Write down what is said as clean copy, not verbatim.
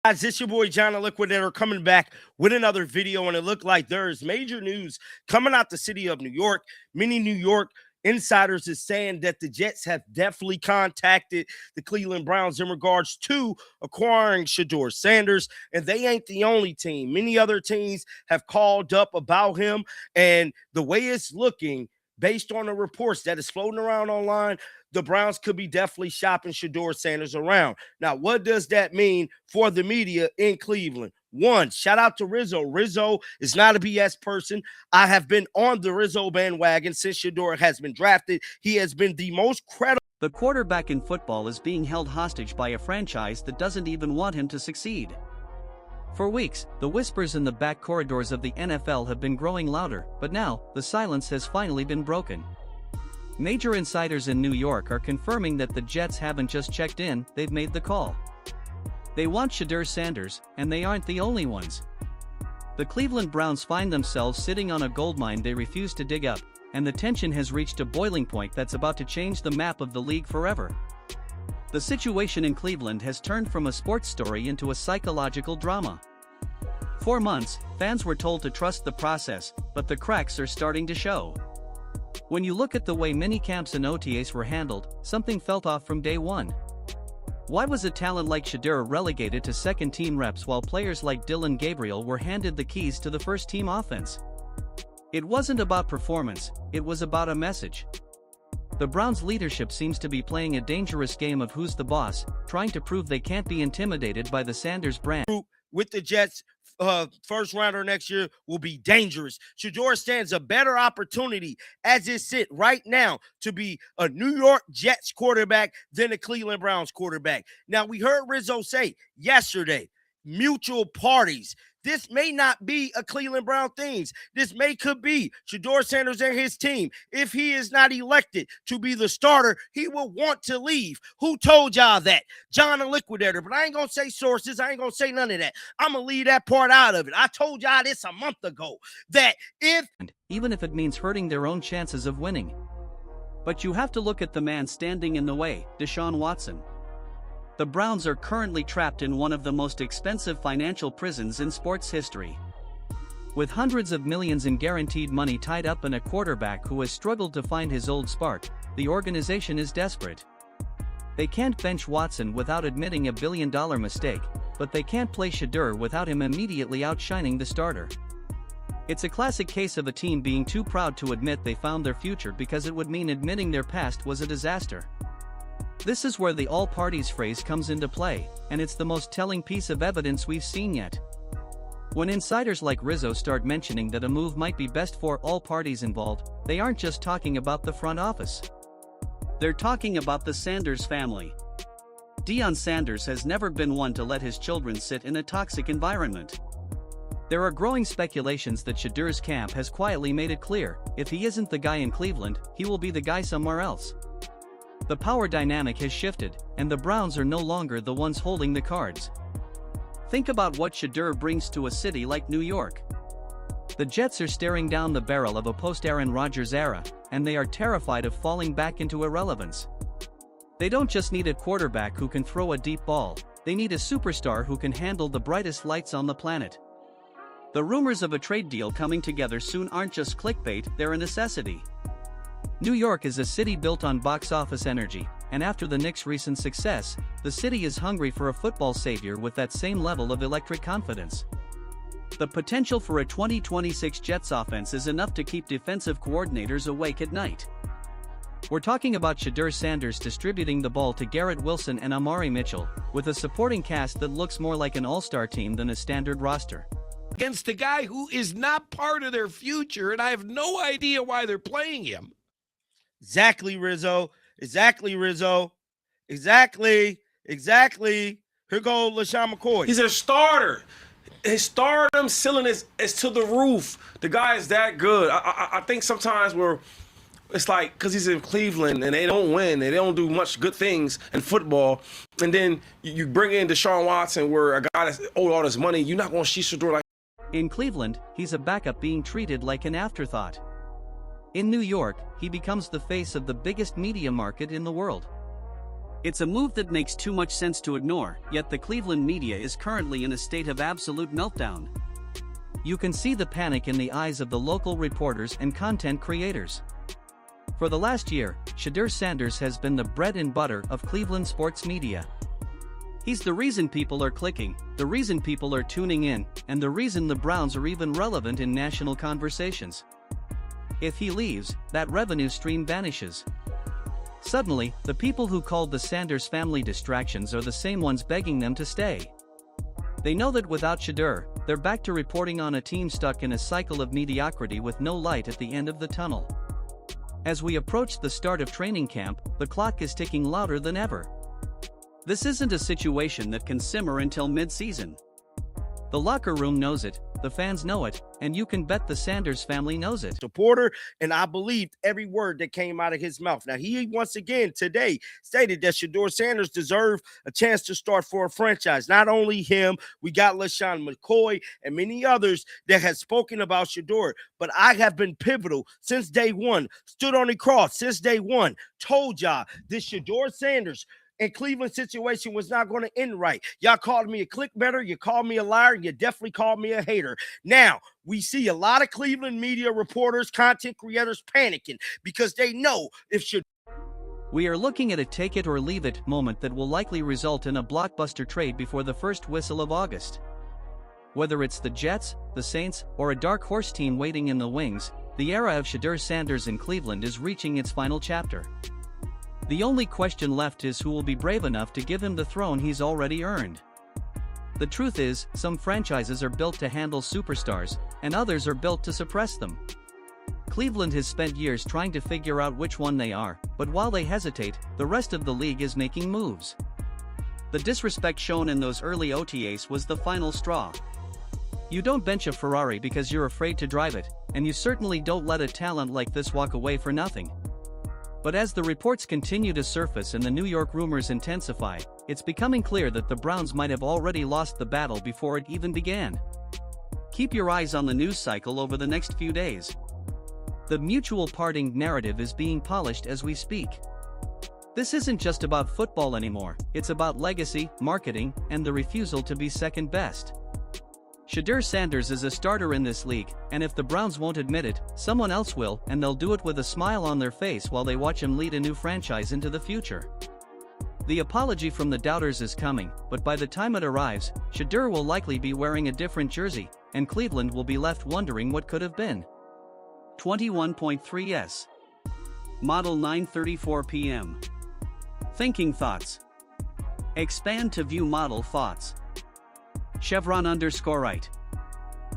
Guys, this your boy John the Liquidator coming back with another video, and it looked like there is major news coming out the city of New York. Many New York insiders is saying that the Jets have definitely contacted the Cleveland Browns in regards to acquiring Shedeur Sanders, and they ain't the only team. Many other teams have called up about him, and the way it's looking, based on the reports that is floating around online, the Browns could be definitely shopping Shedeur Sanders around. Now, what does that mean for the media in Cleveland? One, shout out to Rizzo. Rizzo is not a BS person. I have been on the Rizzo bandwagon since Shedeur has been drafted. He has been the most credible. The quarterback in football is being held hostage by a franchise that doesn't even want him to succeed. For weeks, the whispers in the back corridors of the NFL have been growing louder, but now, the silence has finally been broken. Major insiders in New York are confirming that the Jets haven't just checked in, they've made the call. They want Shedeur Sanders, and they aren't the only ones. The Cleveland Browns find themselves sitting on a goldmine they refuse to dig up, and the tension has reached a boiling point that's about to change the map of the league forever. The situation in Cleveland has turned from a sports story into a psychological drama. For months, fans were told to trust the process, but the cracks are starting to show. When you look at the way mini camps and OTAs were handled, something felt off from day one. Why was a talent like Shedeur relegated to second-team reps while players like Dylan Gabriel were handed the keys to the first-team offense? It wasn't about performance, it was about a message. The Browns' leadership seems to be playing a dangerous game of who's the boss, trying to prove they can't be intimidated by the Sanders brand. With the Jets, first rounder next year will be dangerous. Shedeur stands a better opportunity as it sit right now to be a New York Jets quarterback than a Cleveland Browns quarterback. Now, we heard Rizzo say yesterday, mutual parties. This may not be a Cleveland Brown thing. This could be Shedeur Sanders and his team. If he is not elected to be the starter, he will want to leave. Who told y'all that? John the Liquidator. But I ain't going to say sources. I ain't going to say none of that. I'm going to leave that part out of it. I told y'all this a month ago, that even if it means hurting their own chances of winning. But you have to look at the man standing in the way, Deshaun Watson. The Browns are currently trapped in one of the most expensive financial prisons in sports history. With hundreds of millions in guaranteed money tied up in a quarterback who has struggled to find his old spark, the organization is desperate. They can't bench Watson without admitting a billion-dollar mistake, but they can't play Shedeur without him immediately outshining the starter. It's a classic case of a team being too proud to admit they found their future because it would mean admitting their past was a disaster. This is where the all parties phrase comes into play, and it's the most telling piece of evidence we've seen yet. When insiders like Rizzo start mentioning that a move might be best for all parties involved, they aren't just talking about the front office. They're talking about the Sanders family. Deion Sanders has never been one to let his children sit in a toxic environment. There are growing speculations that Shedeur's camp has quietly made it clear, if he isn't the guy in Cleveland, he will be the guy somewhere else. The power dynamic has shifted, and the Browns are no longer the ones holding the cards. Think about what Shedeur brings to a city like New York. The Jets are staring down the barrel of a post-Aaron Rodgers era, and they are terrified of falling back into irrelevance. They don't just need a quarterback who can throw a deep ball, they need a superstar who can handle the brightest lights on the planet. The rumors of a trade deal coming together soon aren't just clickbait, they're a necessity. New York is a city built on box office energy, and after the Knicks' recent success, the city is hungry for a football savior with that same level of electric confidence. The potential for a 2026 Jets offense is enough to keep defensive coordinators awake at night. We're talking about Shedeur Sanders distributing the ball to Garrett Wilson and Amari Mitchell, with a supporting cast that looks more like an all-star team than a standard roster. Against a guy who is not part of their future, and I have no idea why they're playing him. Exactly, Rizzo. Exactly, Rizzo. Exactly. Here goes LaShawn McCoy. He's a starter. His stardom ceiling is to the roof. The guy is that good. I think sometimes it's like because he's in Cleveland and they don't win and they don't do much good things in football, and then you bring in Deshaun Watson where a guy that's owed all this money, you're not going to see Shedeur like. In Cleveland, he's a backup being treated like an afterthought. In New York, he becomes the face of the biggest media market in the world. It's a move that makes too much sense to ignore, yet the Cleveland media is currently in a state of absolute meltdown. You can see the panic in the eyes of the local reporters and content creators. For the last year, Shedeur Sanders has been the bread and butter of Cleveland sports media. He's the reason people are clicking, the reason people are tuning in, and the reason the Browns are even relevant in national conversations. If he leaves, that revenue stream vanishes. Suddenly, the people who called the Sanders family distractions are the same ones begging them to stay. They know that without Shedeur, they're back to reporting on a team stuck in a cycle of mediocrity with no light at the end of the tunnel. As we approach the start of training camp, the clock is ticking louder than ever. This isn't a situation that can simmer until mid-season. The locker room knows it, the fans know it, and you can bet the Sanders family knows it. Supporter, and I believed every word that came out of his mouth. Now, he once again today stated that Shedeur Sanders deserved a chance to start for a franchise. Not only him, we got LaShawn McCoy and many others that had spoken about Shedeur, but I have been pivotal since day one, stood on the cross since day one, told y'all this Shedeur Sanders and Cleveland situation was not going to end right. Y'all called me a clickbaiter, you called me a liar, and you definitely called me a hater. Now, we see a lot of Cleveland media reporters, content creators panicking because they know if we are looking at a take-it-or-leave-it moment that will likely result in a blockbuster trade before the first whistle of August. Whether it's the Jets, the Saints, or a dark horse team waiting in the wings, the era of Shedeur Sanders in Cleveland is reaching its final chapter. The only question left is who will be brave enough to give him the throne he's already earned. The truth is, some franchises are built to handle superstars, and others are built to suppress them. Cleveland has spent years trying to figure out which one they are, but while they hesitate, the rest of the league is making moves. The disrespect shown in those early OTAs was the final straw. You don't bench a Ferrari because you're afraid to drive it, and you certainly don't let a talent like this walk away for nothing. But as the reports continue to surface and the New York rumors intensify, it's becoming clear that the Browns might have already lost the battle before it even began. Keep your eyes on the news cycle over the next few days. The mutual parting narrative is being polished as we speak. This isn't just about football anymore, it's about legacy, marketing, and the refusal to be second best. Shedeur Sanders is a starter in this league, and if the Browns won't admit it, someone else will, and they'll do it with a smile on their face while they watch him lead a new franchise into the future. The apology from the doubters is coming, but by the time it arrives, Shedeur will likely be wearing a different jersey, and Cleveland will be left wondering what could have been. 21.3s. Model 9:34 p.m. Thinking thoughts. Expand to view model thoughts. Chevron_right.